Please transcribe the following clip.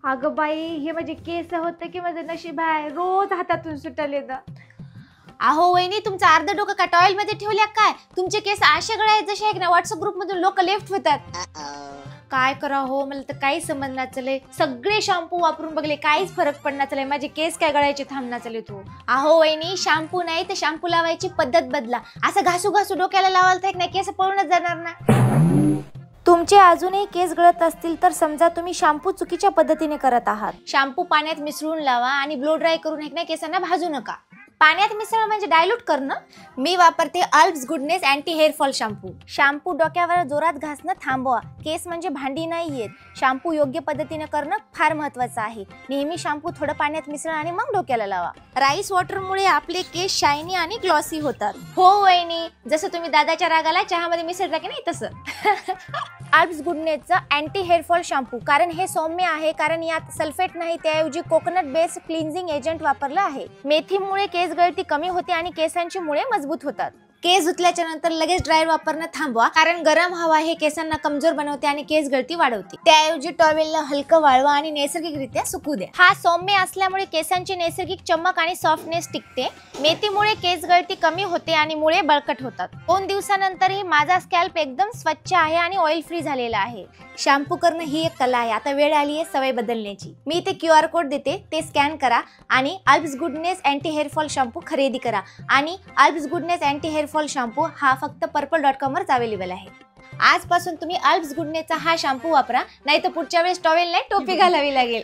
अगं बाई, हे माझे केस होतं की माझं नशीब आहे, रोज हातातून सुटले तर. अहो वहिनी, तुमचं अर्ध डोकं का टॉयल मध्ये ठेवल्या काय? तुमचे केस असे गळे आहेत जसे ना व्हॉट्सअप ग्रुप मधून लोक लेफ्ट होतात. काय करा हो, मला तर काही समजणार चले. सगळे शॅम्पू वापरून बघले, काहीच फरक पडणार चले. माझे केस काय गळायचे थांबणार चले. तू अहो वहिनी, शॅम्पू नाही तर शॅम्पू लावायची पद्धत बदला. असं घासू घासू डोक्याला लावायला तर नाही, केस पळूनच जाणार ना. तुमचे अजूनही केस गळत असतील तर समजा तुम्ही शॅम्पू चुकीच्या पद्धतीने करत आहात. शॅम्पू पाण्यात मिसळून लावा आणि ब्लो ड्राय करून एक केसांना भाजू नका. पाण्यात मिसळणं म्हणजे डायल्यूट करणं. मी वापरते Alps goodness anti hair fall shampoo. Shampoo डोक्यावर जोरात घासणं थांबवा. केस म्हणजे भांडी नाहीयेत. शॅम्पू योग्य पद्धतीने करणं फार महत्त्वाचं आहे. नेहमी शॅम्पू थोडं पाण्यात मिसळा आणि मग डोक्याला लावा. राईस वॉटरमुळे आपले केस शायनी आणि ग्लॉसी होतात. हो वहिनी, जसं तुम्ही दादाच्या रागाला चहामध्ये मिसळता की नाही तसं. अल्प्स गुडनेसचं अँटी हेअर फॉल शॅम्पू, कारण हे सौम्य आहे, कारण यात सल्फेट नाही, त्याऐवजी कोकोनट बेस्ड क्लिन्झिंग एजंट वापरलं आहे. मेथीमुळे केस गळती कमी होते आणि केसांची मुळे मजबूत होतात. केस धुतल्याच्या नंतर लगेच ड्रायर वापरणं थांबवा, कारण गरम हवा हे केसांना कमजोर बनवते आणि केस गळती वाढवते. त्याऐवजी टॉवेलला हलकं वाळवा आणि नैसर्गिकरित्या सुकू द्या. हा सौम्य असल्यामुळे केसांची नैसर्गिक चमक आणि सॉफ्टनेस टिकते. मेथीमुळे केस गळती कमी होते आणि मुळे बळकट होतात. 2 दिवसानंतरही माझा स्कॅल्प एकदम स्वच्छ आहे आणि ऑइल फ्री झालेला आहे. शॅम्पू करणं ही एक कला आहे. आता वेळ आली आहे सवय बदलण्याची. मी इथे QR कोड देते, ते स्कॅन करा आणि Alps goodness anti hair fall shampoo खरेदी करा. आणि Alps goodness anti hair fall shampoo हा फक्त purple.com वरच अवेलेबल आहे. आजपासून तुम्ही अल्प्स गुडनेसचा हा शॅम्पू वापरा, नाही तर पुढच्या वेळेस टॉवेल नाही टोपी घालावी लागेल.